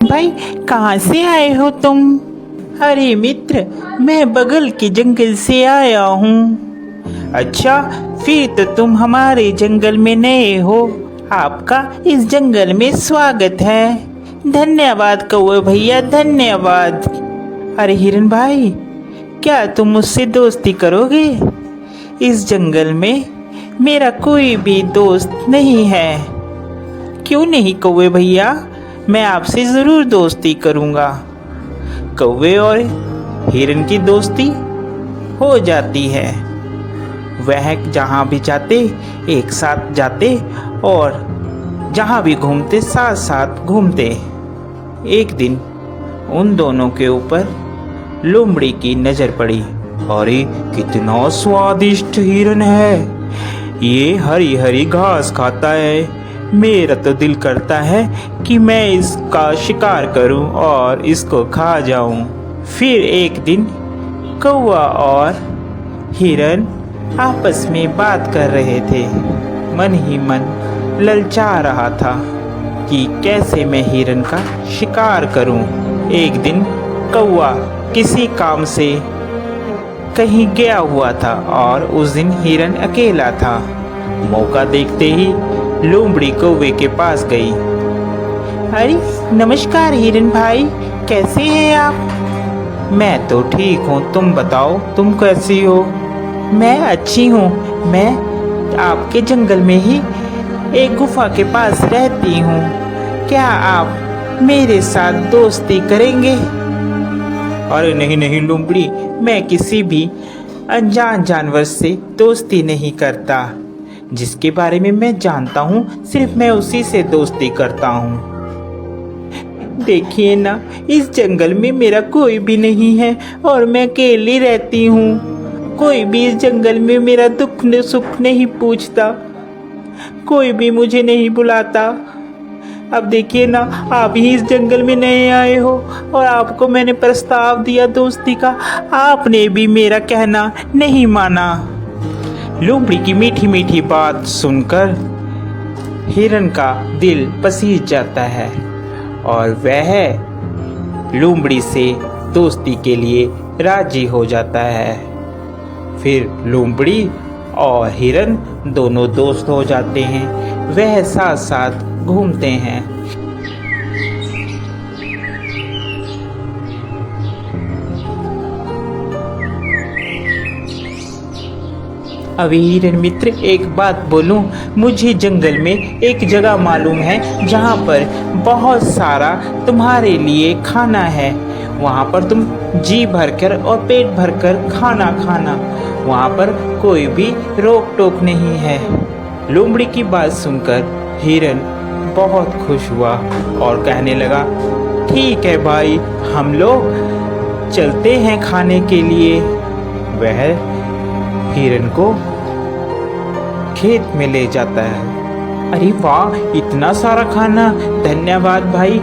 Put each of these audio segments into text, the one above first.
भाई, कहाँ से आए हो तुम? अरे मित्र, मैं बगल के जंगल से आया हूँ। अच्छा, फिर तो तुम हमारे जंगल में नए हो। आपका इस जंगल में स्वागत है। धन्यवाद कौवे भैया, धन्यवाद। अरे हिरन भाई, क्या तुम मुझसे दोस्ती करोगे? इस जंगल में मेरा कोई भी दोस्त नहीं है। क्यों नहीं कौवे भैया, मैं आपसे ज़रूर दोस्ती करूँगा। कौवे और हिरन की दोस्ती हो जाती है। वह जहाँ भी जाते एक साथ जाते और जहाँ भी घूमते साथ साथ घूमते। एक दिन उन दोनों के ऊपर लोमड़ी की नज़र पड़ी। अरे कितना स्वादिष्ट हिरन है, ये हरी हरी घास खाता है। मेरा तो दिल करता है कि मैं इसका शिकार करूं और इसको खा जाऊं। फिर एक दिन कौवा और हिरन आपस में बात कर रहे थे। मन ही मन ललचा रहा था कि कैसे मैं हिरन का शिकार करूं। एक दिन कौवा किसी काम से कहीं गया हुआ था और उस दिन हिरन अकेला था। मौका देखते ही लोमड़ी कौवे के पास गई। अरे नमस्कार हिरन भाई, कैसे हैं आप? मैं तो ठीक हूँ, तुम बताओ तुम कैसी हो? मैं अच्छी हूँ। मैं आपके जंगल में ही एक गुफा के पास रहती हूँ। क्या आप मेरे साथ दोस्ती करेंगे? अरे नहीं नहीं लोमड़ी, मैं किसी भी अनजान जानवर से दोस्ती नहीं करता। जिसके बारे में मैं जानता हूँ सिर्फ मैं उसी से दोस्ती करता हूँ। देखिए ना, इस जंगल में मेरा कोई भी नहीं है और मैं अकेली रहती हूँ। कोई भी इस जंगल में मेरा दुख सुख नहीं पूछता, कोई भी मुझे नहीं बुलाता। अब देखिए ना, आप ही इस जंगल में नए आए हो और आपको मैंने प्रस्ताव दिया दोस्ती का, आपने भी मेरा कहना नहीं माना। लोमड़ी की मीठी मीठी बात सुनकर हिरन का दिल पसीज जाता है और वह लोमड़ी से दोस्ती के लिए राजी हो जाता है। फिर लोमड़ी और हिरन दोनों दोस्त हो जाते हैं। वह साथ साथ घूमते हैं। अभी हिरन मित्र, एक बात बोलूं, मुझे जंगल में एक जगह मालूम है जहाँ पर बहुत सारा तुम्हारे लिए खाना है। वहाँ पर तुम जी भरकर और पेट भरकर खाना खाना, वहाँ पर कोई भी रोक टोक नहीं है। लोमड़ी की बात सुनकर हिरन बहुत खुश हुआ और कहने लगा, ठीक है भाई, हम लोग चलते हैं खाने के लिए। वह हिरन को खेत में ले जाता है। अरे वाह, इतना सारा खाना! धन्यवाद भाई,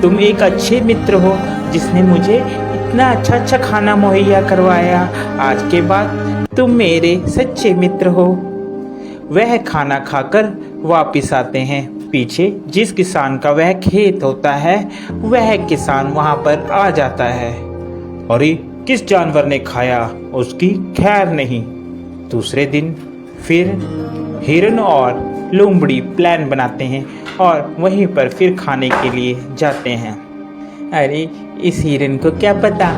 तुम एक अच्छे मित्र हो जिसने मुझे इतना अच्छा अच्छा खाना मुहैया करवाया। आज के बाद तुम मेरे सच्चे मित्र हो। वह खाना खाकर वापिस आते हैं। पीछे जिस किसान का वह खेत होता है, वह किसान वहां पर आ जाता है। अरे किस जानवर ने खाया, उसकी खैर नहीं। दूसरे दिन फिर हिरन और लोमड़ी प्लान बनाते हैं और वहीं पर फिर खाने के लिए जाते हैं। अरे इस हिरन को क्या पता,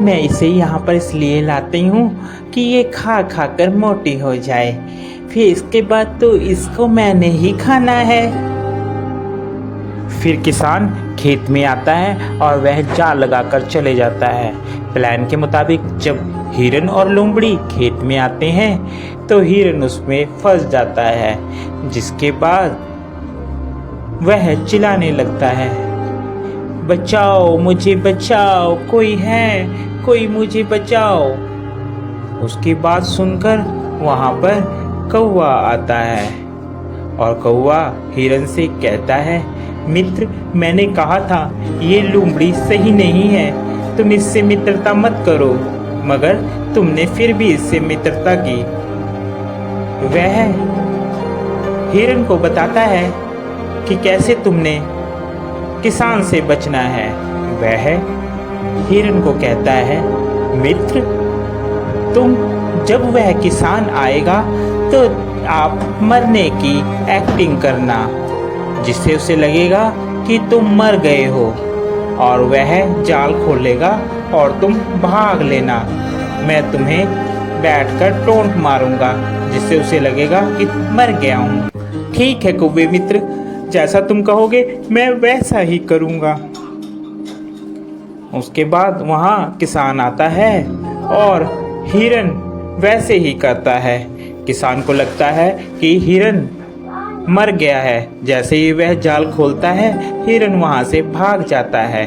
मैं इसे यहाँ पर इसलिए लाती हूँ कि ये खा खा कर मोटी हो जाए, फिर इसके बाद तो इसको मैंने ही खाना है। फिर किसान खेत में आता है और वह जाल लगाकर चले जाता है। प्लान के मुताबिक जब हिरन और लोमड़ी खेत में आते हैं तो हिरन उसमें फंस जाता है, जिसके बाद वह चिल्लाने लगता है, बचाओ मुझे बचाओ, कोई है, कोई मुझे बचाओ। उसकी बात सुनकर वहाँ पर कौवा आता है और कौवा हिरन से कहता है, मित्र, मैंने कहा था ये लोमड़ी सही नहीं है, तुम इससे मित्रता मत करो, मगर तुमने फिर भी इससे मित्रता की। वह हिरन को बताता है कि कैसे तुमने किसान से बचना है। वह हिरन को कहता है, मित्र तुम जब वह किसान आएगा तो आप मरने की एक्टिंग करना, जिससे उसे लगेगा कि तुम मर गए हो, और वह जाल खोलेगा और तुम भाग लेना। मैं तुम्हें बैठकर टोंट मारूंगा, जिससे उसे लगेगा कि मर गया हूँ। ठीक है कौवे मित्र, जैसा तुम कहोगे मैं वैसा ही करूँगा। उसके बाद वहाँ किसान आता है और हिरन वैसे ही करता है। किसान को लगता है कि हिरन मर गया है। जैसे ही वह जाल खोलता है, हिरन वहाँ से भाग जाता है।